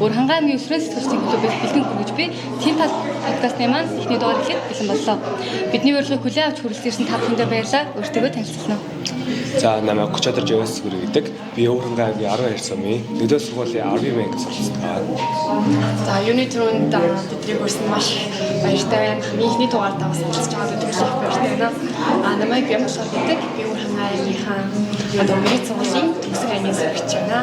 өөр хангааны өсрөн сэтгүүлчдийн клубээс бэлтгэн хүргэж би тийм тал подкастны маань эхний дугаар эхлэх бэлэн боллоо. Бидний урилгыг хүлээн авч хүрэлцсэн та бүхэндээ баярлалаа. Өөртөө танилцуулна. За намайг Гочодор Жовс гүрэг гэдэг. Би Өөрхөнгийн 12 сумын Нөлөө сургуулийн 10 мянга суралцсан байна. За Unitrон тэднийг хүрсэн маш баяртай байна. Миний дугаар давс суралцж байгаа гэдэг их баяртай байна. Намайг Бямсаа гэдэг. Би Өөрхөнгийнхаа одоо миний сургуулийн төгсгөл ангиас сурч байна.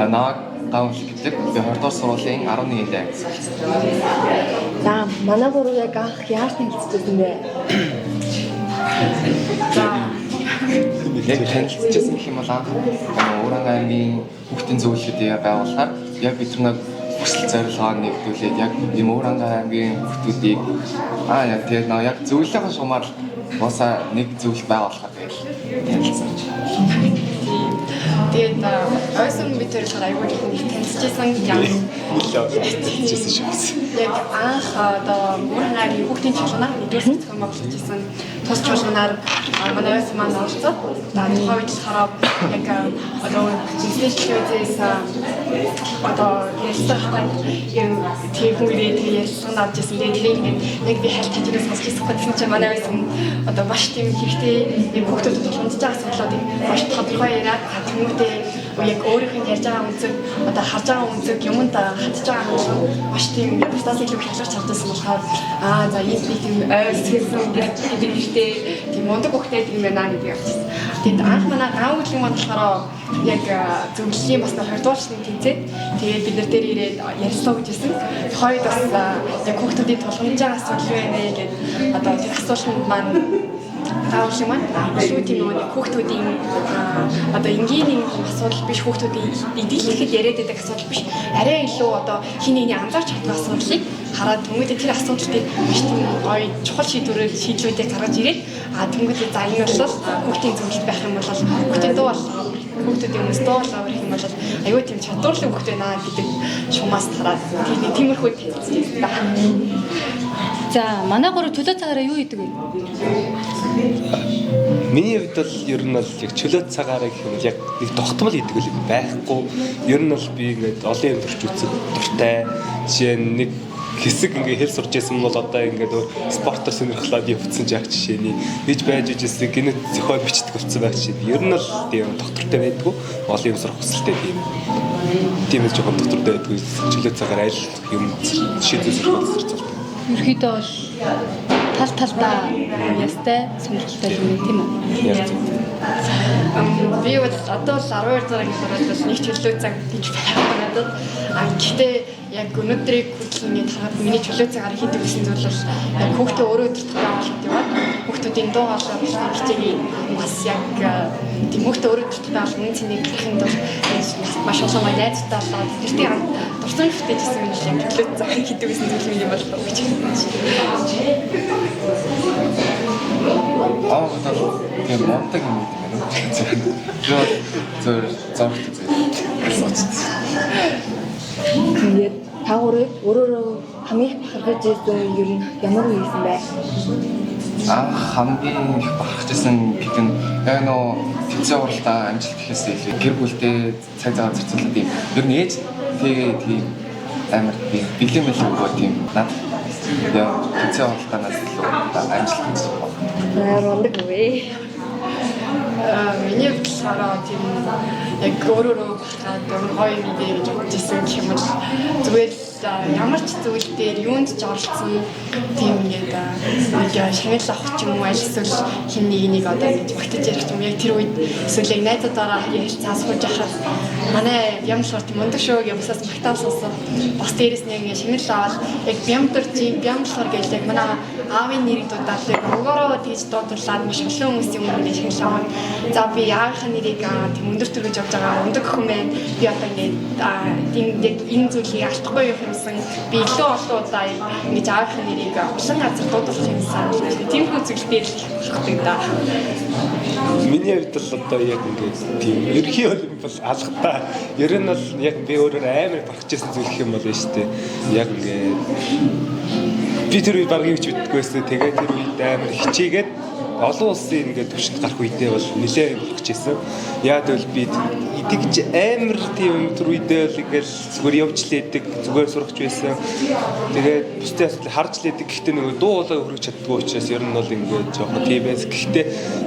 Намайг Гаунш гэдэг. Би 20 дугаар сургуулийн 11-нд ангиас сурч байна. За манай гурав яг анх яаж танилцчихсан бэ? За Яг танилцчихсан гэх юм бол анх Өөрхөн аймгийн хүүхдийн зөвлөлтөд байгуулахаар яг бид нар хүсэл зорилгоо нэгдүүлээд яг ийм Өөрхөн аймгийн хүүхдүүдийг яг тэгээд яг зөвлөлийн шугамар босаа нэг зөвлөлт байгуулахаар байлаа. тэгээд ойсон бид тэр айгүй танилцчихсан юм. Нөлөөжсэн шүү. Яг анх одоо Өөрхөн хүүхдийн чуулганаар нэгдүгээр зөвхөн багшижсэн тус чуулганаар манай ойсон маань оролцоод тухайн үед хараад яг одоо институтээс одоо ярьсан юм тийм үеийн ярьсан авчихсан. Тэгээд нэг би хальт хажуугаас сонсчихсан гэсэн чинь манай ойсон одоо маш тийм хэрэгтэй юм хүүхдүүдэд тулгамдж байгаа асуудлуудыг маш тодорхой яриад хүмүүстээ яг өөрийнх нь ярьж байгаа үнцэг одоо харж байгаа үнцэг юмд хатж байгаа юм маш тийм статистик илүү хялгаж чадсан болохоор за ийм тийм ойрсгэлсэн гэдэг нэртэй тийм мундаг хөхтэй юм байна гэдэг явчихсан. Тэгээд анх манай гав үеийн маань болохоор яг зөвлөлийн бас 20 дугаар шний тэнцээд тэгээд бид нар дээр ирээд ярьслаа гэжсэн. Хоёрд бас яг хүүхдүүдийн тулгамдж байгаа асуудал байна гэдэг одоо тэр асуултанд маань таавал маань шүү тийм нэг хүүхдүүдийн одоо энгийн асуудал биш хүүхдүүдийн эдгэлэхэд яриад байдаг асуудал биш арай илүү одоо хин нэгний анзаарч чаддаг асуудлыг хараад тэмүүдээ тэр асуудлыг маш тийм гоё чухал шийдвэрүүдийг гаргаж ирээд тэмүүдээ за энэ бол хүүхдийн зөвлөлт байх юм бол хүүхдийн дуу хүүхдүүдийн өмнөс дуу авах юм бол аюу тийм чадварлаг хүүхд байна гэдэг шумаас хараад тиймэрхүү танилцчихсан та. За манай гурав төлөө цагаараа юу хийдэг вэ? Миний хувьд бол ер нь бол яг чөлөө цагаараа гэх юм яг нэг тогтмол хийдэг л байхгүй. Ер нь бол би ингээд олон юм төрч үзэх дуртай. Жишээ нь нэг хэсэг ингээ хэл сурч байсан бол одоо ингээд спортоор сонирхлоод явцсан ч яг жишээний гэж байж ижсэн гинэ зохиол бичдэг болсон байх чинь ер нь л тийм доктортой байдгүй олон юм сурах хүсэлтэй тийм л жоохон доктортой байдгүй чөлөө цагаар аль юм шийдвэр сурах хэрэгтэй. Ерхийдөө бол талдаа ястай сонирхолтой юм тийм үү? Би бол одоо 12 цагийн дараа нэг чөлөө цаг гэж байна надад. Гэхдээ яг өнөөдрийг хөдөлгөөний тараад миний чөлөө цагаар хийдэг гэсэн зүйл бол яг хүүхдээ өөрөө өдөртөө аваад яваад хүүхдүүдийн дуу хоолой хичээгийг бас яг тийм хүүхдээ өөрөө өдөртөө аваад үнэн цэнийг гэхэд бол маш олон найзтай болоод тэртээ дуртай хөвтэйжсэн юм шиг чөлөө цаг хийдэг гэсэн зүйл юм болов уу гэж одоо тийм монтаг юм байна. Зөв Тэгээд та гурав өөрөөрөө хамгийн их бахархаж ирсэн ер нь ямар үе байсан бэ? Хамгийн их бахархажсэн гэдэг нь яг нөө физик уралдаа амжилт гэхээс илүү гэр бүлтэй цаг зав зарцуулаад юм. Ер нь ээж тийм амар бэлэн мэлгүй тийм над яа физик уралдаанаас илүү амжилт гэсэн байна. Рондаг үе. Миний болохоор тийм яг өөрөөрөө гоё мэдээ гэж бодчихсон юм бол зүгээр ямар ч зүйл дээр юунд ч оролцсон тийм ингээд нэг шагнал авах ч юм уу аль эсвэл хин нэг одоо ингэж багтаж ярих юм яг тэр үед эсвэл яг найзуудаараа ярьж цаасгуулж яхад манай бям шорт мундаг шүү гэж бусаас багтаал сонссон бас дээрэс нь яг шагнал аваад яг бям дуржийн бям шор гэж яг манай аавын нэрийг дуудаад өгөөрөө тэгж дуудуулаад маш олон хүмүүсийн өмнө шагнал аваад за би аавынхаа нэрийг тийм өндөр төрөж явж байгаа өндөр өхөн байна би одоо ингээд тийм яг энэ зүйлийг алдахгүй юм юмсан би илүү олон удаа ингэж аавынхаа нэрийг олон газар дуудуулах юмсан тийм үзэгдэлтэй л болохдаг да. Миний хувьд бол одоо яг ингээд тийм ерхий бол алгатаа ер нь бол яг би өөрөө амар багчсан зүйл гэх юм бол шүү дээ. Яг ингээд би тэр үед баг юу ч мэддэггүй байсан. Тэгээд тэр үед амар хичээгээд олон улсын ингээд төвшөнд гарах үедээ бол нэлээд болох гэсэн. Яа гэвэл би итгэж амар тийм өндөр үедээ л ингээд зүгээр явж лээдэг, зүгээр сурахч байсан. Тэгээд бусдын асуудлыг харж лээдэг. Гэхдээ нөгөө дуу хоолой хөргөж чаддгүй учраас ер нь бол ингээд жоохон тийм байс. Гэхдээ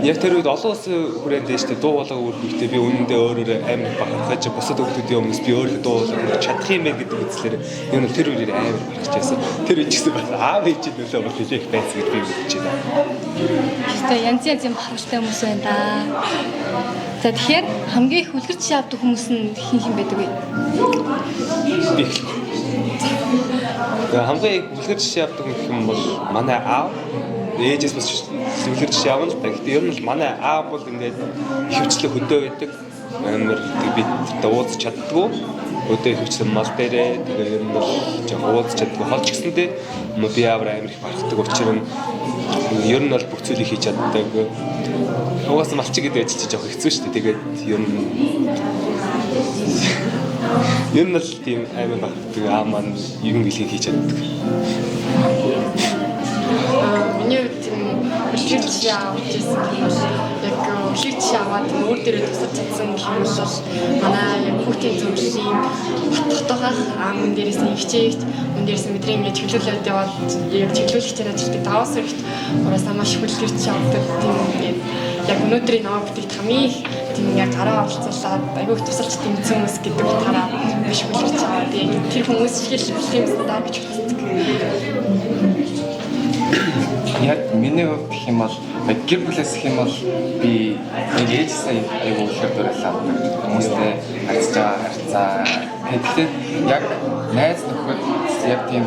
яг тэр үед олон улсын хүрээнд дээ штэ дуу хоолой хөргөхдөө би үнэндээ өөрөөр амар бахархаж бусад хүмүүсийн өмнөөс би өөрөө дуу хоолой хөргөж чадах юм байна гэдэг үзлээр ер нь тэр үеэр амар бахархаж байсан. Тэр үед ч гэсэн бас аав ээжийн нөлөө бол хэлэх байсан гэж би үзэж байна. Гэхдээ янз янзын бахархтай хүмүүс байна да. За тэгэхээр хамгийн их үлгэрч явдаг хүмүүс нь хин байдаг вэ? Би хамгийн их үлгэрч явдаг юм бол манай аав ээжээс бас үлгэрч явна л да. Гэхдээ ер нь л манай аав бол ингээд ихэвчлэн хөдөө байдаг. Амар бид ууз чаддгүй. Өдөө ихэвчлэн мал дээрээ тэгээ ер нь бол жоо ууз чаддгүй холч гэсэндээ би аав амар их барахдаг учраас ер нь бол бүх зүйлийг хийж чаддаг. Угаасаа малчиг гэдэг ажил чи жоох хэцүү шүү дээ. Тэгээд ер нь л тийм амар барахдаг аа маань юм гэлийг хийж чаддаг. Миний үлгэрч явж байсан юм бол яг үлгэрч яваад өөр дээрээ тусаж чадсан гэх юм бол манай яг хүүхдийн зөвшөөрлийн батгахтайгаар мөн дээрээс нь хичээвч мөн дээрээс нь мэдрээ ингэж чиглүүлээд яваад яг чиглүүлэгчээр ажилладаг даваас өргөт ураасаа маш их үлгэрч явдаг тийм ингээд яг өнөөдрийн намаа бүтээгт хамгийн их тийм яг гараа оролцуулаад аягүй их тусалж тэмцэн хүмүүс гэдэг утгаараа маш үлгэрч аваад яг тэр хүмүүс шиг л тийм даа гэж үздэг. Яг миний хувьд гэх юм бол гэр бүлээс гэх юм бол би яг ээжээсээ аягүй үлгэр дуурайл авдаг. Хүмүүстэй харьцаж байгаа харьцаа. Тэгэхээр яг найз нөхөд яг тийм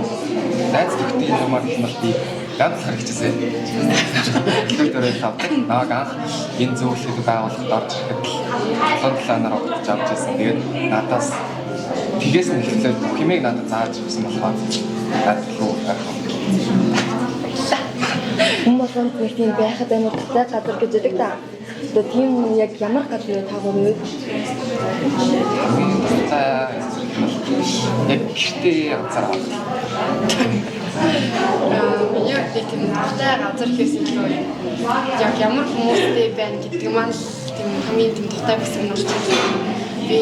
найз нөхдөд юмар гэх юм бол би ганц харагчсаа үлгэр дуурайл авдаг. Нааг анх энэ зөвлөлийг байгуулахад орж ирэхэд толгойн талаанаар удаж авч ирсэн. Тэгээд надаас тгээс нь эхлээд бүх юмыг надад зааж өгсөн болохоор надад руу Хүн болгонд тийм байхад амар тустай газар гэж яддаг та. Тэгээд тийм яг ямар газар таагүй вэ? Яг гэртээ ганцаар Яг тийм тустай газар хийсэн илүү яг ямар хүмүүстэй байна гэдэг маань тийм хамгийн тийм тустай гэсэн нь болж байна. Би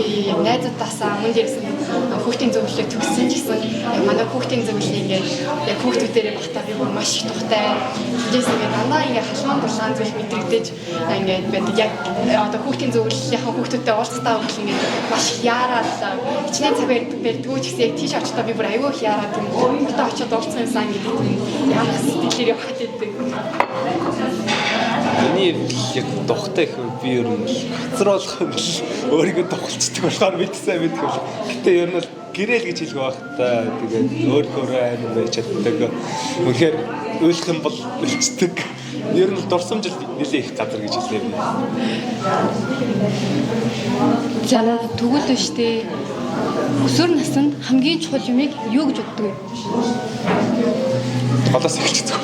найзуудаасаа мөн дээрээс хүүхдийн зөвлөлийг төгссөн ч гэсэн яг манай хүүхдийн зөвлөлийг ингээд яг хүүхдүүдээрээ багтаа би бүр маш их тухтай. Тэжээс ингээд дандаа ингээд халуун дулаан зүйл мэдрэгдэж ингээд байдаг. Яг одоо хүүхдийн зөвлөлийн хүүхдүүдтэй уулзтаа өгөх ингээд маш их яараад хичнээн цаг барьдгүй ч гэсэн яг тийш очиодоо би бүр аягүй их яараад юм. Хүүхдээ очиод уулзсан юмсан ингээд ямар сэтгэлээр явахад байдаг. Миний яг тухтай их би ер нь хацар болох юм л өөрийгөө тухалцдаг болохоор мэдсэн мэдгүй. Гэтэ ер нь гэрэл гэж хэлэх байх та. Тэгээд өөрөөр амар байж чаддаг. Үнэхээр үйлх юм бол үлчдэг. Ер нь дурсамжил нэлээ их газар гэж хэлээ би. За тэгвэл нь штэ. Өсвөр наснд хамгийн чухал юмыг юу гэж боддог вэ? Голоос эхэлчихдэг.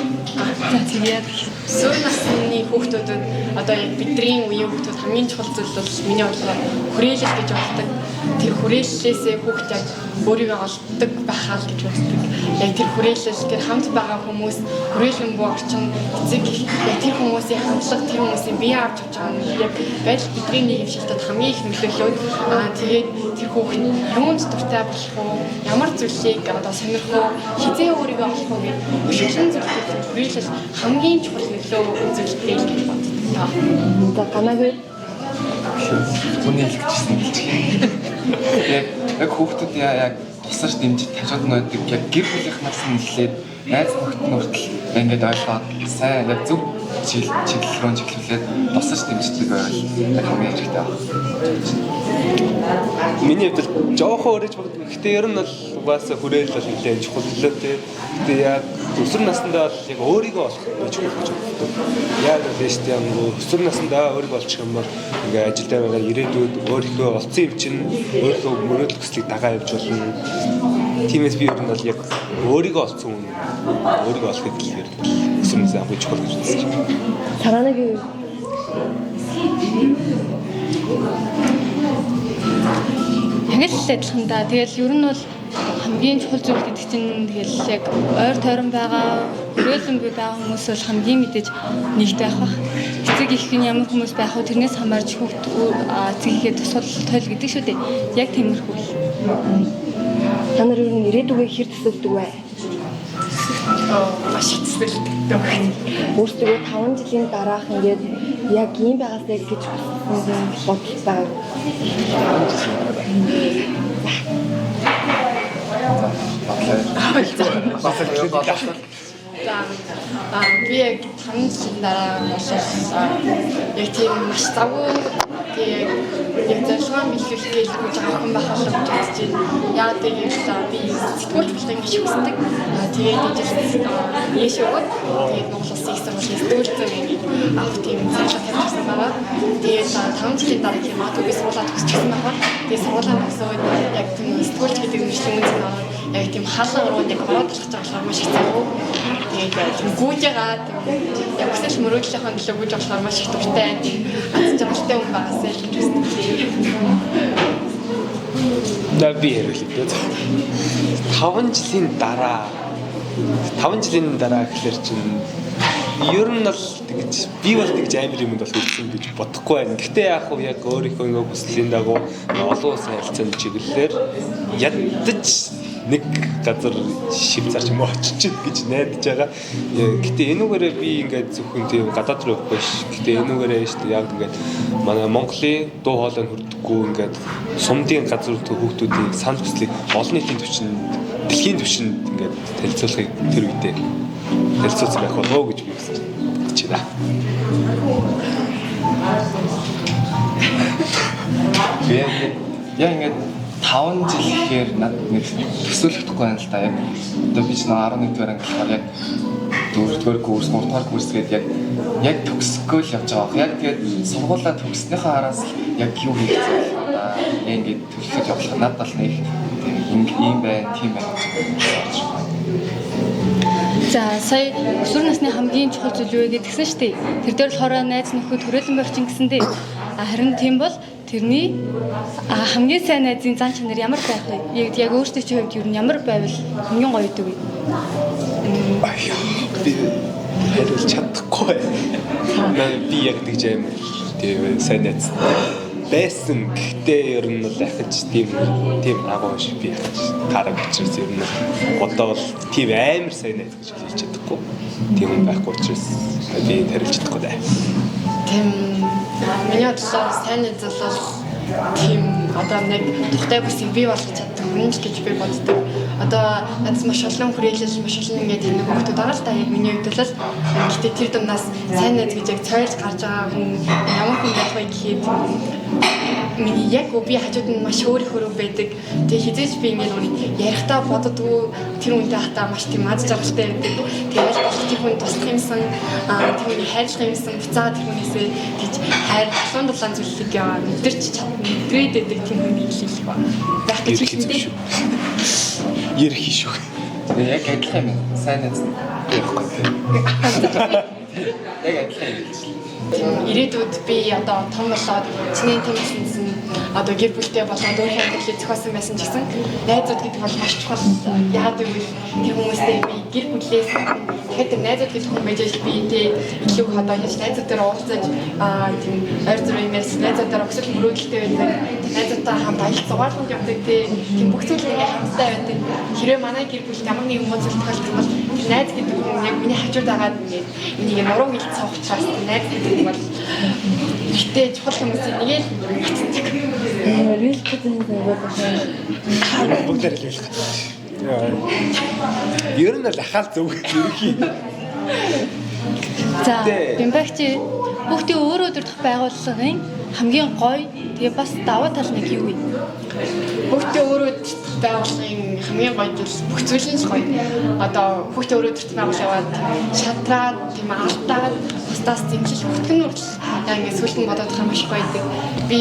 За тэгээд Өсвөр насны хүүхдүүдэд одоо яг бидний үеийн хүүхдүүд хамгийн чухал зүйл бол миний бодлоор хүрээлэл гэж боддог. Тэр хүрээллээсээ хүүхд яг өөрийгөө олддог байхаа л гэж боддог. Яг тэр хүрээлэл тэр хамт байгаа хүмүүс хүрээлэн буй орчин эцэг яг тэр хүмүүсийн хандлага тэр хүмүүсийн бие авч явж байгаа нь яг байдал бидний нийгэм шилдэд хамгийн их нөлөөлөд тэгээд тэр хүүхд юунд дуртай болох уу ямар зүйлийг одоо сонирх уу хизээ өөрийгөө олох уу гэх шилэн зүйлүүд хүрээлэл хамгийн чухал нөлөө үзүүлдэг гэж боддог. За танаагүй Хүний хэлчихсэн гэж. Яг хүүхдүүд яг тусаж дэмжиж тажууд нь байдаг. Яг гэр бүлийнхнаас нь эхлээд найз нөхдөд хүртэл ингээд ойлгоод сайн яг зөв чиглэл рүү чиглүүлээд тусаж дэмждэг байвал яг хамгийн хэрэгтэй байна. Миний хувьд л жоохон өөрөж боддог. Гэхдээ ер нь бол угаасаа хүрээлэл бол нэлээд чухал төлөөтэй. Гэтэ яг өсвөр насндаа бол яг өөрийгөө олох гэж боддог. Яг л дэжтэй юм уу өсвөр насндаа өөрийгөө олчих юм бол ингээ ажил дээр байгаа ирээдүйд өөрийнхөө олцсон юм чинь өөрийнхөө мөрөөдөл хүслийг дагаа явж болно. Тиймээс би ер нь бол яг өөрийгөө олцсон хүн өөрийгөө олохыг хэлээр өсвөр насны хамгийн чухал гэж үзэж байна. Танаагүй яг л адилхан да. Тэгэл ер нь бол хамгийн чухал зүйл гэдэг чинь тэгэл яг ойр тойрон байгаа хүрээлэн буй байгаа хүмүүс бол хамгийн мэдээж нэгт байх ба. Эцэг их нь ямар хүмүүс байх вэ тэрнээс хамаарч хүүхд эцэгийнхээ тусгал тойл гэдэг шүү дээ. Яг тиймэрхүү. Та нар ер нь ирээдүгөө хэр төсөөлдөг вэ? Маш их төсөөлдөг. Өөрсдөө 5 жилийн дараах ингээд яг ийм байгаасаа гэж бодсон бодол байгаа. Би яг 5 жилийн дараа яг тийм маш завгүй яг зорилгоо биелүүлэхээ хийж байгаа хүн байх болов гэж бодож байна. Яг тэгээд би сэтгүүлч болох гэж хүсдэг. Тэгээд ийш өгөөд тэгээд Монгол Улсын их сургуулийн сэтгүүлчээр ингээд авах тийм зорилго тавьсан байгаа. Тэгээд 5 жилийн дараа тийм магадгүй сургуулаа төгсчихсэн байгаа. Тэгээд сургуулаа төгсөөд яг тийм сэтгүүлч гэдэг мэтлэг үнцэн аваад яг тийм хаалга руу яг ороод ирэх гэж байгаа маш их завгүй. Тэгээд тийм гүйж байгаа яг өсөл мөрөөдлийнхөө төлөө гүйж болохоор маш их дуртай. Аз жаргалтай хүн байгаасаа л гэж үздэг. Би ярилээ. 5 жилийн дараа гэхэлэр чинь ер нь бол тэгж би бол тэгж амар юмд бол үлдсэн гэж бодохгүй байна. Гэхдээ яг хуу яг өөрийнхөө ингээ хүслийн дагуу олон улсын харилцааны чиглэлээр ядаж нэг газар шивцарч юм уу очиж гэж найдаж байгаа. Гэтэ энүүгээрээ би ингээд зөвхөн тийм гадаад руу явахгүй ш. Гэтэ энүүгээрээ шүү дээ яг ингээд манай Монголын дуу хоолойг хүрдэггүй ингээд сумдын газар хүүхдүүдийн санал хүслийг олон нийтийн түвшинд дэлхийн түвшинд ингээд танилцуулахыг тэр үедээ танилцуулсан байх болов уу гэж би бодож байна. Яг ингээд 5 жил гэхээр над нэг төсөөлөхгүй байна л да. Яг одоо би ч 11 дугаар анги болохоор яг 4 дугаар курс, 3 дугаар курс гэдэг яг төгсгөө л явж байгаа. Яг тэгээд сургуулаа төгснөхийн араас яг юу хийх вэ? Ингээд төлөвлөж явах надад л нэг ийм байна, тийм байна. За сая өсвөр насны хамгийн чухал зүйл юу гэдгсэн шүү дээ. Тэр дээр болохоор найз нөхөд хүрээлэн байх чинь гэсэндээ харин тийм бол тэрний хамгийн сайн найзын зан чанар ямар байх вэ? Яг өөртөө чи хувьд юу ямар байвал хамгийн гоё гэдэг вэ? Би хэлж чадахгүй. Би яг тэгж амар тийм сайн найз байсан. Гэхдээ ер нь бол ахиж тийм агуу шиг би ахиж тараг учраас ер нь одоо бол тийм амар сайн найз гэж хэлж чадахгүй. Тийм хүн байхгүй учраас би тарилж чадахгүй даа. Тийм миний бодлоор сайн найз бол тийм одоо нэг тухтай бүсийг бий болгож чаддаг хүн гэж би боддог. Одоо надад маш олон хүрээлэл маш олон ингээд нэг хүмүүс байгаа л да. Яг миний хувьд бол гэхдээ тэр дундаас сайн найз гэж яг цойлж гарч байгаа хүн ямар хүн байх вэ гэхэд миний яг би хажууд нь маш өөр байдаг. Тэгээ хизээж би ингээд ярихдаа боддгоо тэр үнтэй хатаа маш тийм аз жаргалтай байдаг. Тэгээд болох тийм хүн туслах юмсан тэр хүний хайрлах юмсан буцаад тэр хүнээсээ тийж хайр дулаан зүйлийг мэдэрч чадна. Грейд гэдэг тийм хүний хэлэх ба. Байх гэж хэлдэг. Ярих шүү. Тэгээ яг адилхан юм. Сайн найз байхгүй. Яг адилхан юм. Ирээдүйд би одоо том болоод чиний тэмцсэн одоо гэр бүлтэй болоод өөрийнхөө амьдралыг зохиосон байсан ч гэсэн найзууд гэдэг бол маш чухал. Яг гэвэл тэр хүмүүстэй би гэр бүлээс тэгэхээр найзууд гэдэг хүн байж би илүү одоо яаж найзуудаараа уулзаж тийм ойр зүрх юмээс найзуудаараа өсвөл мөрөөдөлтэй байдаг. Найзуудтай хамт аялал зугаалганд явдаг тийм бүх зүйл ингээ хамтдаа байдаг. Хэрвээ манай гэр бүлд ямар нэгэн муу зүйл тохиолдох бол тэр найз гэдэг хүн яг миний хажууд агаад энийг нуруу хилж цаах учраас найз гэдэг бол ихтэй чухал хүмүүсийн нэг л батцдаг. Рил гэдэг нь байна. Бүгдээр л хэлэх гэдэг. Ер нь л ахаал зөв ерөхийн. За бимбагчи хүүхдийн өөрөө өдөртөх байгууллагын хамгийн гоё тэгээ бас даваа тал нэг юу вэ? Хүүхдээ өөрөө өдөртөх байгууллагын хамгийн гоё зүйл бүх зүйл нь гоё. Одоо хүүхдээ өөрөө өдөртөх байгууллагад шатраад тийм алтаад бусдаас зэмлэл бүтгэн үртэл ингээд сүлдэн бодоод байгаа маш гоё байдаг. Би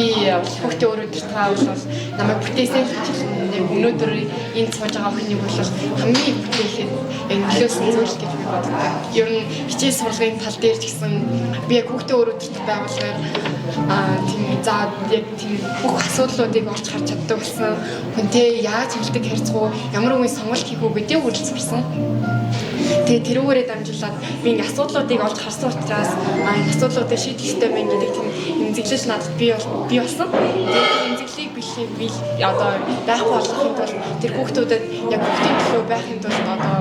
хүүхдээ өөрөө өдөртөх байгууллага намайг бүтээсэн гэж яг өнөөдөр энэ сууж байгаа охины бол хамгийн бүтээлээ яг нөлөөсөн зүйл гэж би боддог. Ер нь хичээл сургалтын тал дээр ч гэсэн би яг хүүхдээ өрөөдөрт байгуулгаар тийм за яг тийм бүх асуудлуудыг олж харж чаддаг болсон. Хүнтэй яаж хэлдэг харьцуу, ямар үеийн сонголт хийх үү гэдгийг үргэлжлүүлсэн. Тэгээ тэрүүгээрээ дамжуулаад би энэ асуудлуудыг олж харсан учраас энэ асуудлуудыг шийдэх хэрэгтэй байна гэдэг тийм эмзэглэл надад бий болсон. Тэгээд эмзэглэлийг би одоо байхгүй болгохын тулд тэр хүүхдүүдэд яг хүүхдийн төлөө байхын тулд одоо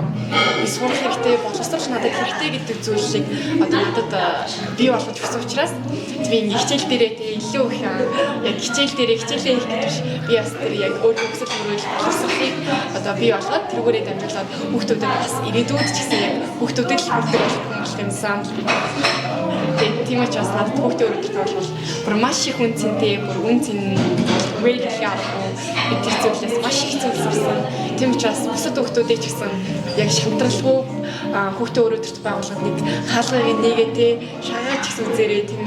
би сурах хэрэгтэй, боловсруулах надад хэрэгтэй гэдэг зүйлийг одоо надад бий болгож өгсөн учраас би энэ хичээл дээрээ тэгээ илүү их яг хичээл дээрээ хичээлээ хийх гэж би бас тэр яг өөрийн өсөлт мөрөөл боловсруулахыг одоо бий болгоод тэрүүгээрээ дамжуулаад хүүхдүүдэд бас ирээдүйд ч гэсэн яг хүүхдүүдэд л хүрдэг болох юмсан. Тийм учраас надад хүүхдийн өрөвдөлт бол бүр маш их үнцэнтэй, бүр үнцэн үеийг харахгүй бид тэр зүйлээс маш их зүйл сурсан. Тийм учраас бусад хүүхдүүдийг ч гэсэн яг шамтралгүй хүүхдийн өрөвдөлт байгууллагад нэг хаалгыг нэгээ тэ шагаач гэсэн үзээрээ тийм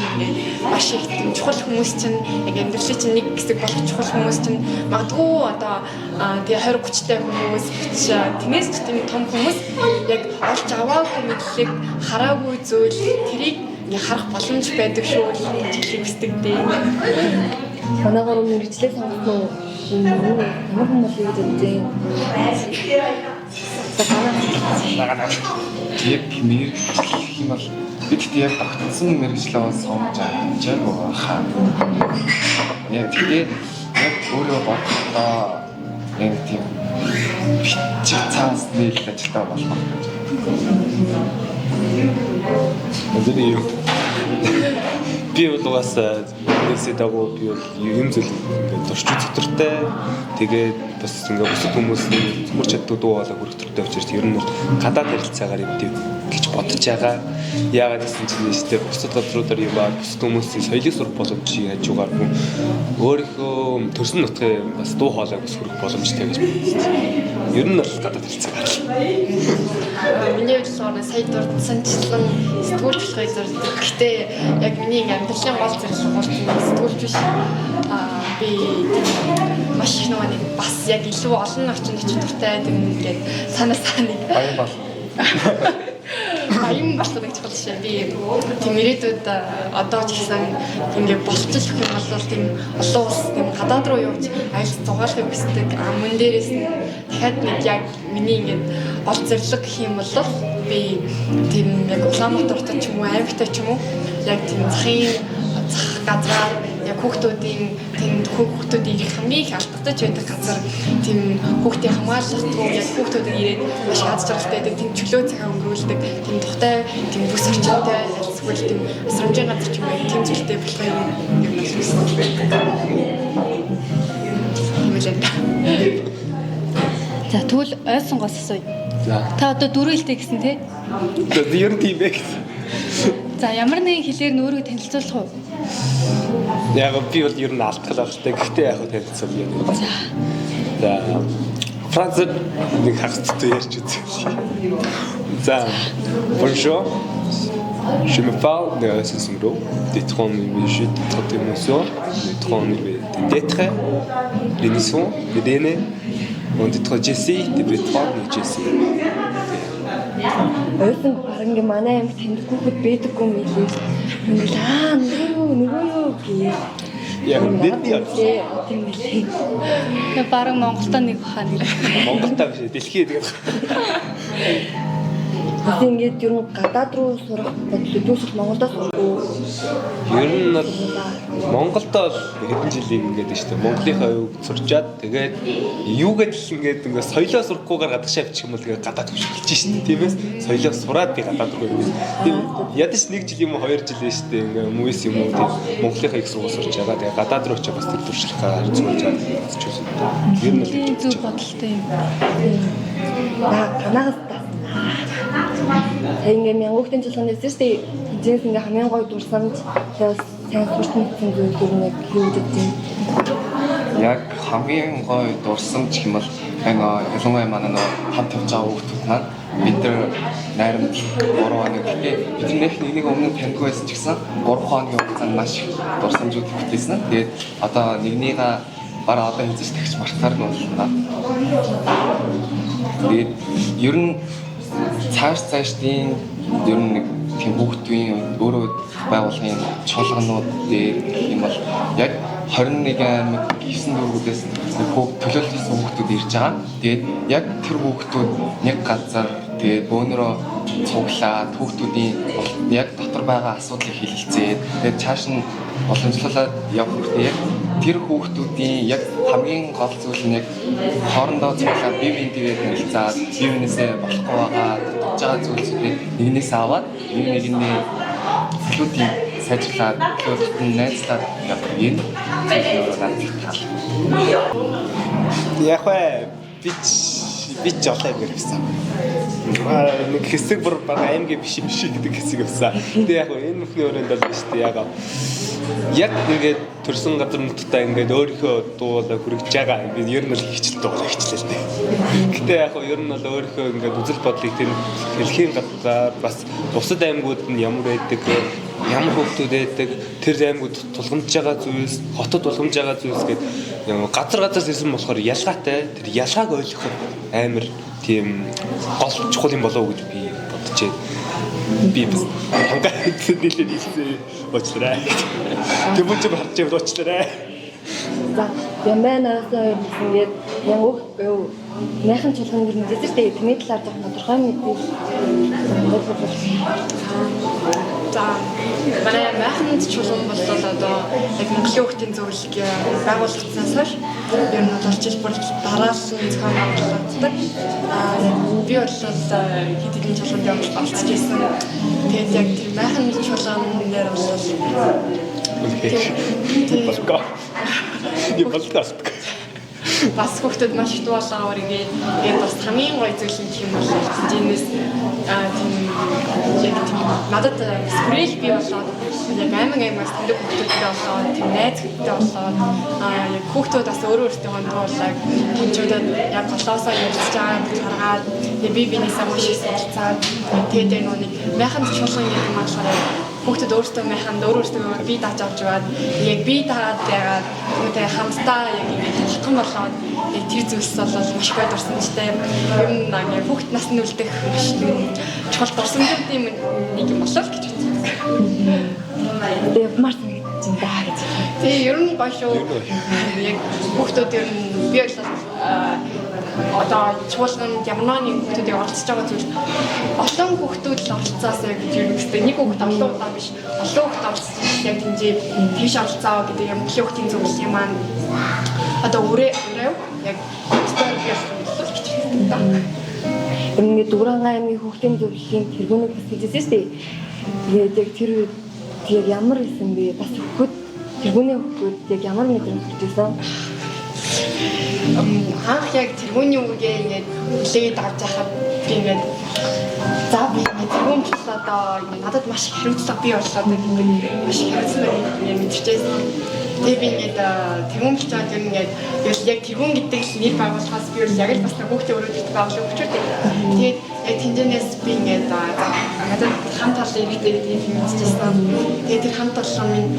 маш их тийм чухал хүмүүс чинь яг амьдралын чинь нэг хэсэг болох чухал хүмүүс чинь магадгүй одоо тэгээ 20 30 та хүмүүс тиймээс ч тийм том хүмүүс яг олж аваагүй мэдлэг хараагүй зүйл тэрийг харах боломж байдаг шүү гэж хэлдэг дээ. Манайгаар мэрэгчлээ сонгосон ямар хүмүүс гэж үзэн. Яг мэрэгчлэх юм бол бид яг тогтсон мэрэгчлээ сонгож авчаагүй хаа. Яг тэгээд яг өөрөө бодохдоо яг тийм бичих цаас нийлж ажилтаа болох гэж. Өдөрий юу? Би бол угаасаа нэсэдаггүй би бол юм зүйл ингээд туршиж зүтэртэй тэгээд бас ингээд бусад хүмүүсийн зүмэр чаддуу дуу хоолой хүрэх төртэй учраас ер нь гадаад харилцаагаар юм гэж бодож байгаа. Яагаад гэсэн чинь нэстэ бусад газруудаар юм ба бусад хүмүүсийн соёлыг сурах боломжийг хажуугааргүй өөрийнхөө төрсөн нутгийн бас дуу хоолойг бас хүрэх боломжтой гэж бодсон. Ер нь бол гадаад харилцаагаар л. Миний хувьд сая дурдсанчлан сэтгүүлч болохыг зорддог. Гэхдээ яг миний амьдралын гол зорилго бол сэтгүүлч биш. Би маш их нэг бас яг илүү олон орчинд очиж дуртай тийм ингээд санаа нэг Баян бол. Аян болох гэж бодсон. Би тийм ирээдүйд одоо ч гэсэн ингээд болчих юм бол тийм олон улс тийм гадаад руу явж аялал зугаалахыг хүсдэг. Мөн дээрээс нь дахиад нэг яг миний ингээд гол зорилго гэх юм бол би тийм яг Улаанбаатарт ч юм уу Аймагт ч юм уу яг тийм зах газар яг хүүхдүүдийн тийм хүүхдүүдийг хамгийн их алдагдаж байдаг газар тийм хүүхдийн хамгаалалтгүй яг хүүхдүүдийг ирээд маш аз жаргалтай байдаг тийм чөлөө цагаа өнгөрүүлдэг тийм тухтай тийм бүс орчинтай эсвэл тийм асрамжийн газар ч юм уу тийм зүйлтэй болох юм нас үсэн байдаг. За тэгвэл ойсонгоос асууя. Та одоо 4 хэлтэй гэсэн тий? Ер нь тийм бэ гэсэн. За ямар нэгэн хэлээр нөөрэйг танилцуулах уу? Яг би бол ер нь алдгалаа хэлтэй. Гэхдээ яг танилцсан юм. За Францад нэг хагцтай ярьж үзье. За bonjour. Je m'appelle Néo-Sassongro, des trônes de d'émotion, des trônes d'être, l'émission, les DNA, on dit trop Jessie, des pétrole de Jessie. Ойсон барангийн манай аймагт тэнд хүүхэд байдаггүй юм билээ. Нөгөө юу гээ. Яг нэг яа. Тийм билээ. Тэгээ бараг Монголдоо нэг бахаа нэг. Монголдоо биш дэлхийд тэгээд. Тэгсэн ингээд ер нь гадаад руу сурах бодлоо дүүсэл Монголдоо сурахгүй. Ер нь бол Монголдоо хэдэн жилийн ингээд шүү дээ. Монголынхаа аюуг сурчаад тэгээд юугээд л ингээд соёлоо сурахгүйгээр гадагшаа авчих юм бол тэгээд гадаад хөшөлж шүү дээ. Тиймээс соёлоо сураад би гадаад руу явна. Тийм ядаж 1 жил юм уу 2 жил шүү дээ. Ингээд мөс юм уу тийм Монголынхаа их сургууль сурч байгаа. Тэгээд гадаад руу очиж бас тэр туршлагаа харьцуулж байгаа ч үгүй. Ер нь л Зөв бодолтой юм. Танаас ингээд мянгуугийн жилийн эсэстэй эзэнс ингээ хамгийн гоё дурсамж сайн сурч мэдсэн зүйл юу нэг юу гэдэг юм. Яг хамгийн гоё дурсамж гэх юм бол ялангуяа манай хамт явж байгаа хүүхдүүд маань бид нар найрамд 3 хоног гэхдээ бид нэг өмнө таньдгүй байсан ч гэсэн 3 хоногийн хугацаанд маш их дурсамжууд бүтээсэн. Тэгээд одоо нэгнийгээ бараа одоо хийж тэгч мартааргүй байна. Тэгээд ер нь цаашдын ер нь нэг тийм хүүхдийн өөрөө байгууллагын чуулганууд дээр гэх юм бол яг 21 аймаг 9 дүүргүүдээс төлөөлсөн хүүхдүүд ирж байгаа. Тэгээд яг тэр хүүхдүүд нэг газар тэгээд бөөнөрөө цуглаад хүүхдүүдийн яг дотор байгаа асуудлыг хэлэлцээд тэгээд цааш нь уламжлуулаад явах хэрэгтэй. Яг тэр хүүхдүүдийн яг хамгийн гол зүйл нь яг хоорондоо цуглаад бие биентэйгээ танилцаад бие биенээсээ болохгүй байгаа дутж байгаа зүйлсүүдийг нэгнээс аваад нэгнээ төлөвийн сайжруулаад төлөвлөлтөнд найзлаад явах юм. Яг би жолоо гэрвсэн. Нэг хэсэг бүр бага аймгийн биш гэдэг хэсэг явсан. Тэгээ яг энэ бүхний өрөөнд бол биш тий яг ингээд төрсэн газар нутгатаа ингээд өөрийнхөө дуулаа хүргэж байгаа. Би ер нь л хичээл дуулаа хичлээ тий. Гэтэ яг ер нь бол өөрийнхөө ингээд үзэл бодлыг тэр хэлхийн газар бас бусад аймагуд нь ямар байдаг, ямар хүүхдүүд байдаг, тэр аймагуд тулгамж байгаа зүйлс, хотод тулгамж байгаа зүйлс гэдэг газар ирсэн болохоор ялгаатай. Тэр ялгааг ойлгох амар тийм гол чухал юм болоо гэж би бодож байна. Би бас хангалттай хэлсэн уучлаарай. Тэмүүч харж явж уучлаарай. За, яманаас ингээд яг мяхан чуулган гэр мэдээстэй таны талаар жоох тодорхой мэдээлэл. За, манай мяхан чуулган бол одоо яг Монголын хүүхдийн зөвлөлийн байгуулагдсанаас хойш ер нь бол жил бүр дараалсан зохион байгуулагддаг. Би бол хэд хэдэн чуулганд явж болцож ирсэн. Тэгээд яг тэр мяхан чуулган дээр бол Не болтост. бас хүүхдүүд маш их дуулаагаар ингээд бас хамгийн гоё зүйл нь юм бол хэмжээнээс тийм надад скрэл би болоод яг аймагаас тэндэг хүүхдүүдтэй болоод тийм найз хүүхдтэй болоод яг хүүхдүүд бас өөрөөсөө дуулаад хэмжүүдэд яг голоосоо ярилцж байгаа гэж хараад би бинээсээ маш их суралцаад тэгээд нэг мяхан чуулган гэдэг юм болохоор хүүхдүүд өөрсдөө мяханд өөрөөсөө бие дааж авч яваад яг бие даагаад байгаад үүнтэй хамтдаа яг ингэ толгон болоод яг тэр зүйлс бол маш гоё дурсамжтай юм яг хүүхд насны үлдэх маш чухал дурсамжуудын нэг юм болов гэж бодсон. Тэгээд маш тийм даа гэж. Тэгээ ер нь гоё шүү. Яг хүүхдүүд ер нь би бол одоо чуулганд ямар нэгэн хүүхдүүдийг оролцож байгаа зүйл олон хүүхдүүд л оролцоосоо гэж юу гэхтэй нэг хүүхд олон удаа биш олон хүүхд оролцож яг тэмжээ тийш оролцоо гэдэг юм Монголын хүүхдийн зөвлөлийн маань одоо өрөө яг стратеги гэж байна. Ингээд Дүрэнгийн аймгийн хүүхдийн зөвлөлийн тэргүүнийг бас хийжсэн шүү дээ. Тэгээд яг тэр яг ямар исэн бэ? Бас хүүхд тэргүүний хүүхд яг ямар мэдрэмж төрсөн? Анх яг тэргүүний үгээ ингээд хүлээгээд авч яхад би ингээд за би ингээд тэргүүн ч одоо надад маш их хариуцлага бий боллоо гэдэг маш их хариуцлага мэдэрчээсэн. Тэгээ би ингээд тэргүүн ч жаад ингээд яг тэргүүн гэдэг нэр байгууллагаас би яг л бас хүүхдээ өрөөдөлт байгуулах хүчтэй. Тэгээд яг тэнцэнээс би ингээд надад хамт олон хэрэгтэй гэдэг юм мэдчихсэн. Тэгээд тэр хамт олон минь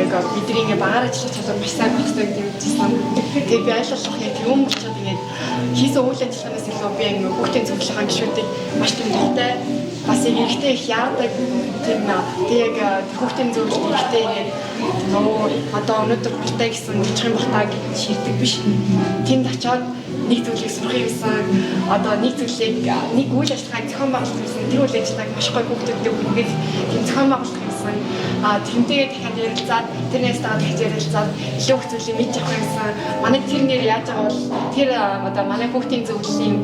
яг бидний ингээд багаар ажиллах чадвар маш сайн байх хэрэгтэй гэдэг мэдчихсэн. Тэгээд би айлчлах яг тэргүүн болчиход ингээд хийсэн үйл ажиллагаанаас илүү би ингээд хүүхдийн зөвлөлийн гишүүдийг маш тийм дуртай бас яг ихтэй их яадаг тийм яг хүүхдийн зөвлөлт ихтэй яг одоо өнөөдөр гуртай гэсэн жижиг юм бахтаа гэж шийддэг биш. Тэнд очиод нэг зүйлийг сурах юмсан одоо нэг зүйлийг нэг үйл ажиллагааг зохион байгуулах юмсан тэр үйл ажиллагааг маш гоё хүүхдүүдтэй хүргээд тийм зохион байгуулах юмсан тэмдээгээ дахиад ярилцаад тэрнээс дахиад ярилцаад илүү их зүйлийг мэдж авах юмсан манай тэр нэр яаж байгаа бол тэр одоо манай хүүхдийн зөвлөлийн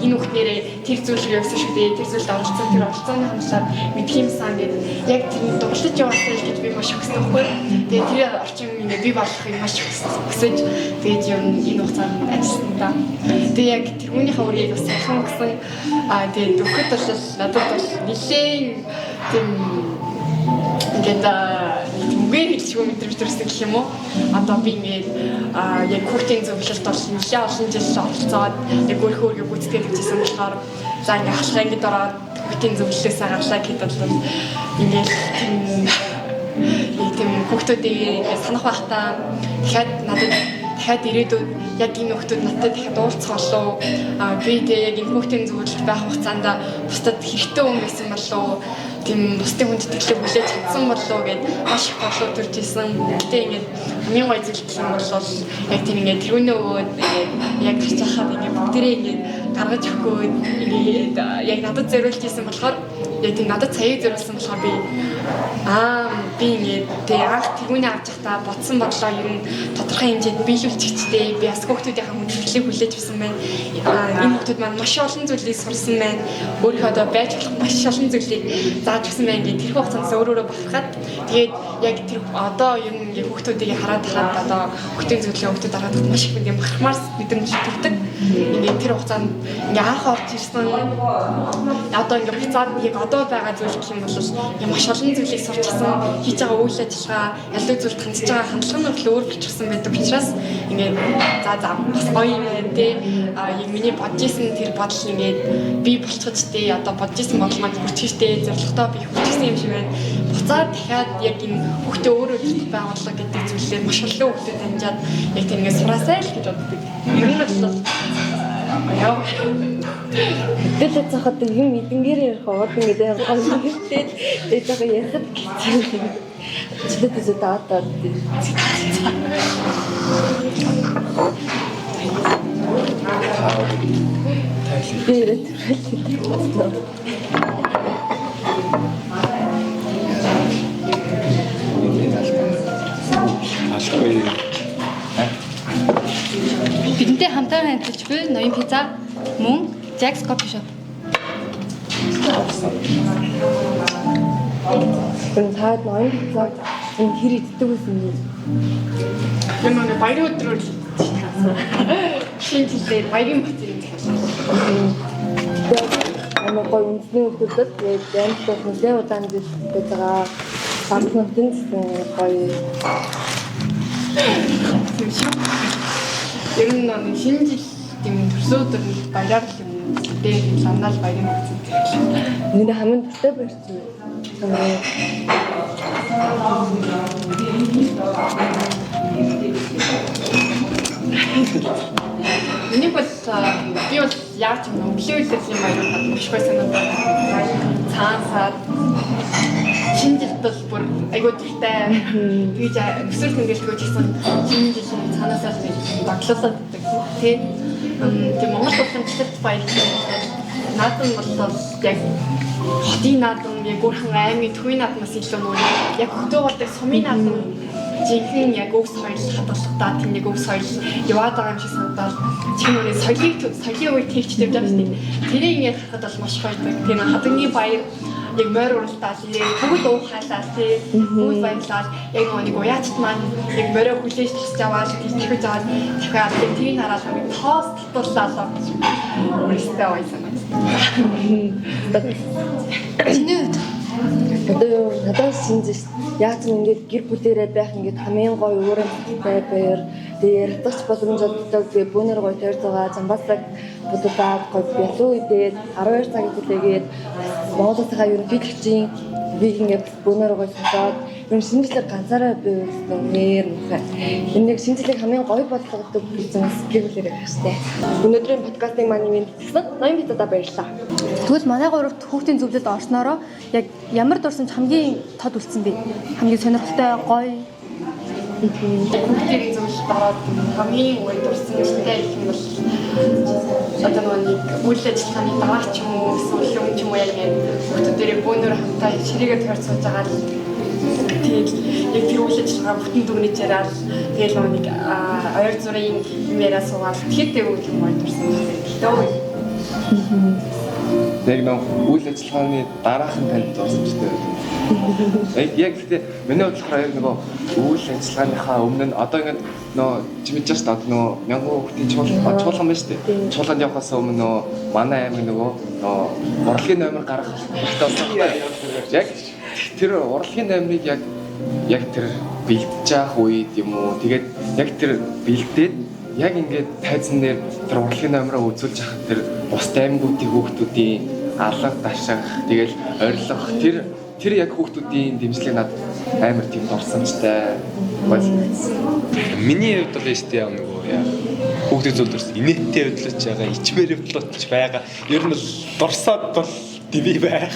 энэ хүүхднэрээ тэр зүйл рүү явсан шүү дээ тэр зүйлд оролцсон тэр оролцооны хамсаад мэдх юмсан гэдэг яг тэр дурлаж яваасаа л гэж би маш хүссэн байхгүй. Тэгээд тэр орчин ингээ би болохыг маш хүсэж тэгээд юм энэ хугацаанд ажилласан та. Тэгээд яг тэрүүнийхээ үрийг бас сайхан гэсэн тэгээд өгөхөд бол надад бол нэлээд тийм ингээд үгээр хэлчихгүй мэдрэмж төрсөн гэх юм уу. Одоо би ингээд яг хүүхдийн зөвлөлт бол нэлээд олон жил оролцоод яг өөрийнхөө гүйцэтгэж хийсэн болохоор за ингээд хашаа ингээд ороод хүүхдийн зөвлөлөөсөө гарлаа гэхэд бол ингээд тийм хүүхдүүдийг ингээд санах байхдаа дахиад ирээдүйд яг энэ хүүхдүүд надад дахиад уулзах болов би яг энэ хүүхдийн зөвлөлд байх хугацаанд бусдад хэрэгтэй юм байсан болов тийм бусдын хүндэтгэлийг хүлээж чадсан болов гэд маш их бодлоо төрж исэн. Гэтэ ингээд хамгийн гоё зүйл гэх юм бол яг тийм ингээд тэрүүнээ өгөөд яг гарч хахад ингээд бүгдээрээ ингээд гаргаж өгөөд ингээд яг надад зориулж исэн болохоор яг тийм надад цагийг зориулсан болохоор би ингээд тэг анх тэрүүнээ авч явахдаа бодсон бодлоо ер нь тодорхой хэмжээнд биелүүлчихчтэй би бас хүүхдүүдийнхээ хүндэтгэлийг хүлээж авсан байна. Энэ хүүхдүүд маань маш олон зүйлийг сурсан байна. Өөрийнхөө одоо байж болох маш олон зүйлийг зааж өгсөн байна гэх тэр хугацаанд өөрөөрөө бахархаад тэгээд яг тэр одоо ер нь ингээд хүүхдүүдийг хараад одоо хүүхдийн зөвлөлийн хүүхдүүд хараад маш их ингээд бахархмаар мэдрэмж төрдөг. Ингээд тэр хугацаанд ингээд анх орж ирсэн одоо ингээд буцаад яг одоо байгаа зүйл гэх юм бол маш олон зүйлийг сурчсан хийж байгаа үйл ажиллагаа аль зүйлд хандж байгаа хандлага нь өөр болчихсон байдаг учраас ингээд за бас гоё юм байна те яг миний бодож исэн тэр бодол ингээд би болчихж те одоо бодож исэн бодол маань хүрчихтэй зорилготой би хүрчихсэн юм шиг байна. Буцаад дахиад яг энэ хүүхдээ өөрөө төрөх байгууллага гэдэг зүйлээр маш олон хүүхдэд дамжаад яг тэр ингээд сураасай л гэж боддог. Ер нь бол яа Бид цахад юм эдэнгээр ярих орд ингээд гоё хэрэгтэй тэгээд яг яхад гэсэн. Чидэд зэтаатаа. Тэгээд Бидэнтэй хамтаран ажиллаж буй Ноён пицца мөн Jack's Coffee Shop. энэ таад ноён пиццаг энэ хэр иддэг байсан юм. энэ нэг баярын өдрөөр шинэ жилээр баярын бүтээл Ама гоё үндэсний хүмүүсд яг амтлах нэлээд удаан дэлтэй байгаа хамтнуудын гоё ер нь нэг шинэ жил тийм төрсөн өдөр баяраар юм дээр санаал баярын бүтээл. миний хамгийн дуртай барьсан. Миний бол би бол яаж юм өглөө үлдсэн юм аяа маш гоё санагдав. Цаасаад шинэ жилд бол бүр айгуу дуртай. Тэгж өсвөр тэмдэглэхгүй гэсэн шинэ жилийн цаанаасаа баглуулаад байдаг. Тийм Монгол улсын жилд баярлалаа. Наадам бол яг хотын наадам, яг Гүрхэн аймгийн төвийн наадмаас илүү нүүр яг хөдөө болдог сумын наадам жинхэнэ яг өв соёл хадгалагдаад тийм нэг өв соёл яваад байгаа юм шиг санагдаад чинь өөрөө соёлын үе тэгчтэй байж байгаа шүү дээ. Тэрийг ингээд харахад бол маш гоё байдаг. Тэр хадагны баяр яг морь уралдаал бүгд уух хайлаа тий бүгд баярлал яг нэг уяачт маань яг морио хүлээж тасч аваад тийчхэж аваад дахиад тийм хараад нэг тоос татууллаа өөрөөсөө байсан юм. Чиний хувьд одоо надад шинжиж яг ч ингээд гэр бүлээрээ байх ингээд хамгийн гоё өөрөмтэй баяр тэгээ ярдч боломжтой би бүүнэр гоё тойр байгаа замбасаг будаад гоё бэлүү идээд 12 цагийн төлөөгээд Монголынхаа ерөнхийлөгчийн би ингээд бүүнэр гоё сонсоод энэ шинжлэх ганцаараа би нэр мөхөө энэ нэг шинжлэх хамгийн гоё болгодог гэсэн сэтгэлээр байх штэ. Өнөөдрийн подкастыг маань юм гэсэн ноён пиццада баярлалаа. тэгвэл манай гуравт хүүхдийн зөвлөлд орснороо яг ямар дурсамж хамгийн тод үлдсэн бэ? Хамгийн сонирхолтой гоё Хүүхдийн зөвлөлд ороод хамгийн гоё дурсан юмтай гэх юм бол одоо нэг үйл ажиллагааны дараа ч юм уу эсвэл юм ч юм уу яг хүүхдүүдэрээ бөөнөр хамтаа ширээгээ тойрч сууж байгаа л тэгээд яг тэр үйл ажиллагаа бүтэн дүгнэж яриад тэгээд нэг ойр зүрийн юм яриа суугаад тэгэхдээ үйл юм гоё дурсан гэдэг. Яг нэг үйл ажиллагааны дараахан танд дурсамжтай байдаг. Яг гэхдээ миний бодлохоор яг нөгөө үйл ажиллагааныхаа өмнө нь одоо ингээд нөө чимэж шүү дээ нөгөө мянган хүүхдийн чуулган байна шүү дээ. Чуулганд явахаас өмнө нөгөө манай аймаг нөгөө урлагийн номер гаргах хэрэгтэй болсон. Яг тэр урлагийн номерыг яг тэр бэлдэж явах үед юм уу тэгээд яг тэр бэлдээд яг ингээд тайзан дээр тэр урлагийн номероо үзүүлж хахад тэр бусдын аймагуудын хүүхдүүдийн алга даших тэгэл орилох тэр яг хүүхдүүдийн дэмжлэг надад амар тийм дурсамжтай байсан. Миний хувьд бол яа штэ яг нөгөө яа хүүхдүүд зөвлөрс инээдтэй хөдлөж байгаа, ичмээр хөдлөж байгаа. Ер нь бол дурсаад бол диви байх.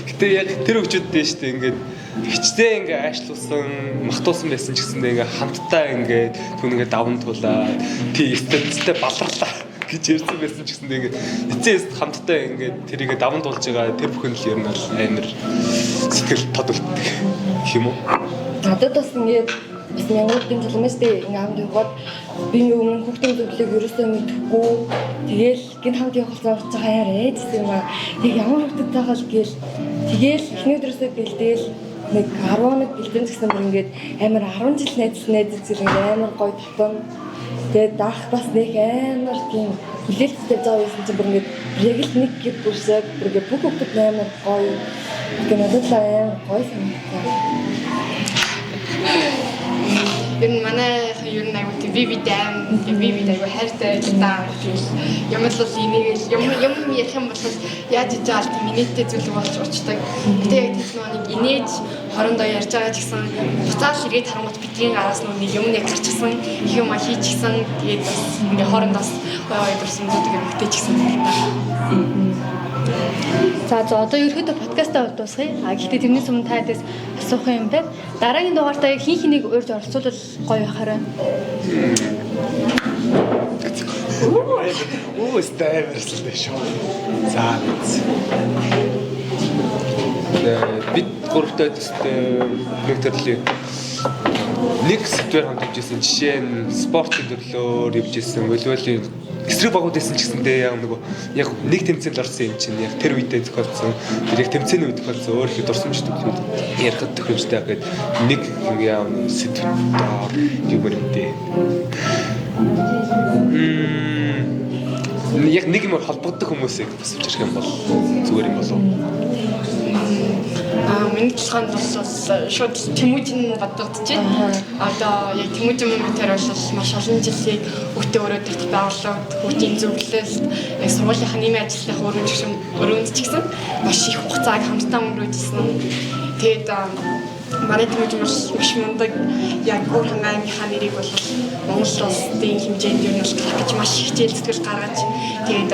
Гэтэ яг тэр хөвчүүдтэй штэ ингээд хичтэй ингээ аашлуулсан, махтуусан байсан ч гэсэндээ ингээ хамтдаа ингээ түүнийгээ даван туулаад тий эстеттэй баларлаа гэж ярьсан байсан ч гэсэндээ ингээ эцээс хамтдаа ингээ тэрийгээ даван туулж байгаа тэр бүхэн л ер нь бол амар сэтгэл тодулдаг гэх юм уу? Надад бас ингээд бас мянгуудын залмэстэй ингээ хамт яваад би өмнө хүүхдийн зөвлөлийг ерөөсөө мэдэхгүй тэгээл гин хамт явах болсон ч хаяарэ гэсэн юм аа. Тэг ямар хүүхдэд таахал гээл тэгээл эхний өдрөөсөө бэлдээл нэг 10 хоног бэлдэн гэсэн бүр ингээд амар 10 жил найзлж зэрэг амар гоё татсан. Тэгээд даах бас нэг амар тийм хүлээлттэй зав байсан чинь бүр ингээд яг л нэг гэд бүрсэг бүр ингээд бүх хүүхдэд амар гоё. Тэгээд надад л амар гоё санагдсан. Энэ манай юу нэг тийм вивид аягүй хайртай даа юм л энийг юм ярих юм бол яаж иж байгаа тийм инээдтэй зүйл болж уучдаг. Гэтэ яг тийм нэг инээж хорондоо ярьж байгаа ч гэсэн буцаал ирээд харангуут бидний гараас нэг юм яг гарчихсан их юм хийчихсэн. Тэгээд бас ингээ хоорондоос гоё дурсамжуудыг өгдөөч гэсэн юм байна. За одоо ерөөдөө подкастаа дуусгая. Гэхдээ тэрнээс өмнө та дэс асуух юм байна. Дараагийн дугаартаа хин хэнийг урьж оролцуулбал гоё байхаарай. Оо стайверс л шүү. За бид гуравтай төстэй нэг төрлийн нэг сэдвээр хамт явжсэн. Жишээ нь спортын төрлөөр явжсэн, волейболын эсрэг багууд байсан ч гэсэндээ яг нөгөө яг нэг тэмцээнд орсон юм чинь яг тэр үедээ зохиолсон. Тэр яг тэмцээний үед тохиолсон өөрийнхөө дурсамж төгсөд ярихад тохиомжтой гэхэд нэг яа сэдвээр юм өрөндөө. Яг нэг юм холбогддог хүмүүсийг бас авчрах юм бол зүгээр юм болов. Миний толгойд бол шууд Тэмүүжин бодогдож байна. Одоо яг Тэмүүжин мөнхөр бол маш олон жилийн хүүхдээ өрөөдөрт байгууллагад хүүхдийн зөвлөлд яг сургуулийнхаа нийгмийн ажлын өрөөнд ч гэсэн маш их хугацааг хамтдаа өнгөрөөжсэн. Тэгээд манай Тэмүүжин маш мундаг яг өөр хангамийнхаа нэрийг бол Монгол улсын хэмжээнд юу нэг гэж маш хичээл зүтгэл гаргаж тэгээд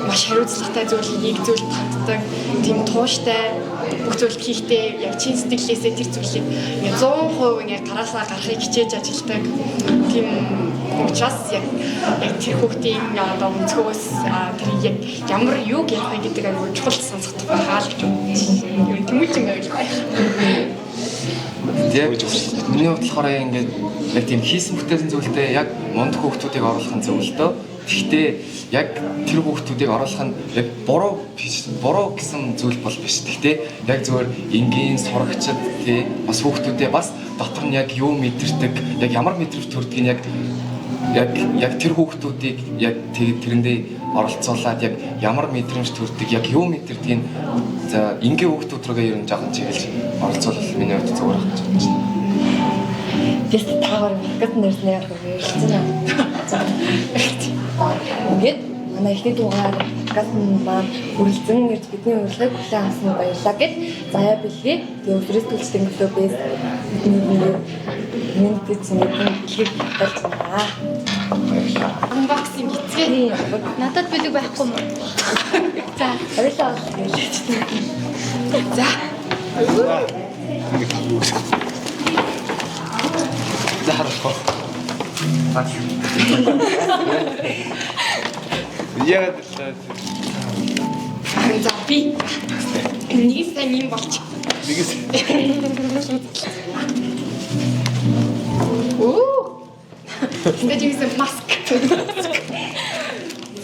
маш хариуцлагатай зүйлийг зөвлөлд ханддаг тийм тууштай бүх зүйлд хийхдээ яг чин сэтгэлээсээ тэр зүйлийг ингээ 100% ингээ гараасаа гарахыг хичээж ажилладаг тийм учраас яг тэр хүүхдийн одоо өнцгөөс тэр яг ямар юг ярих гэдэг аюул чухал сонсох байхаа л гэж юм. Тэмүүжин байвал байх. Яг миний бодлохоор ингээд яг тийм хийсэн бүтээсэн зүйлдээ яг мундаг хүүхдүүдийг оруулах нь зөвлөлтөө. Гэхдээ яг тэр хүүхдүүдийг оруулах нь яг буруу гэсэн зүйл бол биш. Гэхдээ яг зөвөр энгийн сурагчид тий бас хүүхдүүдээ бас дотор нь яг юу мэдэрдэг, яг ямар мэдрэмж төрдгийг яг тэр хүүхдүүдийг яг тэрэндээ оролцуулаад яг ямар мэдрэмж төрдөг, яг юу мэдэрдгийг за энгийн хүүхдүүд рүүгээ ер нь жоохон чиглэж оролцуулах миний хувьд зүгээр гэж бодож байна. Тэст таагаар подкаст нэрснээ яг ярьсан юм. Ингээд манай ихний дугаар подкаст маань үргэлжлэн ирж бидний урилгыг хүлээн авсан баярлалаа гэд заяа бэлгээ. Тэгээ өдрөөс төлөвлөлтийн клубээс мэдээж зүйлийг хэлж байна. Unboxing хийцгээ. Надад билэг байхгүй юм. За, Баярлалаа. За. За харахгүй. Яг За би. Нэг сайн юм болчих. нэгээс Оо. Тэнд юусэн маск.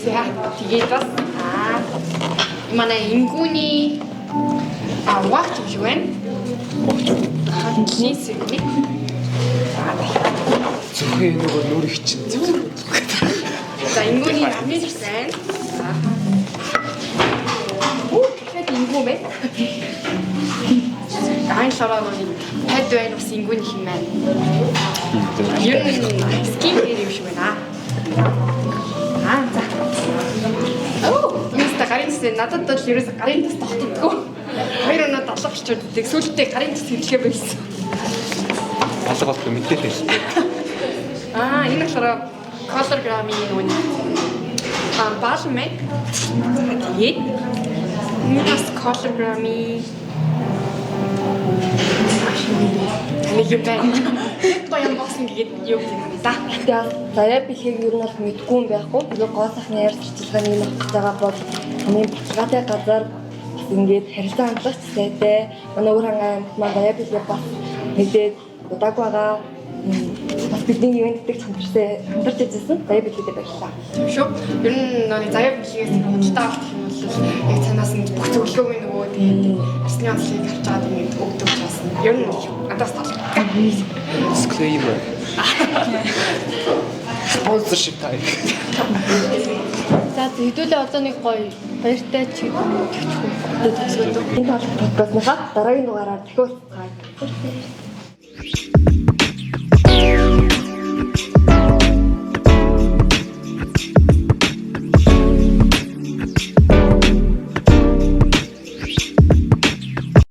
За, тэгээд бас манай ингүүний вахт юу вэ? Хандлын сэвний. зөвхөн нөгөө нүр хичин. За, ингүүний амны сайн. Тэгэхэд ингүү бэ? Айн шараагийн пад байна бас ингүүний юм байна. Ер нь скин дээр юм шиг байна. За. Оо, мистер Гаринс надад бол ерөөс гарын тас тогтдоггүй. Хоёр өнөө 70 орчууддаг. Сүүлдээ гарын тас хэрэглэхээ байсан. алга болох мэдээлэл хэлдэг. Энэ болохоор колорграмын нэг баалмэ. Тэгээд энэ бас колорграмын нэг юм байна. Баян босон гэдэг юу юм да. Тэгээд заяа бэлхийг ер нь бол мэдгүй юм байхгүй. Би гоо сайхны ярьж цэцлэгийн юм авах байгаа бол хамгийн баталгаатай газар ингээд харилцаа хандлагч сайтай. Манай өөр хангаан маань заяа бэлхийг бас мэдээд удааг байгаа. Бас бидний ивэнтдэг хамтарч ижсэн. Заяа бэлхийдээ баярлалаа. Шүү. Ер нь нэг заяа бэлхийгээс худалдаа авах юм бол яг цаанаас нь бүх зөвлөгөөг нөгөө тэгээд арсны онцлог авч чаад ингээд өгдөг учраас ер нь надаас таалагдав. Disclaimer. Sponsorship таа. За хэдүүлээ одоо нэг гоё баяртай ч гэдэг. Энэ подкастныхаа дараагийн дугаараар дахиад уулзцгаая.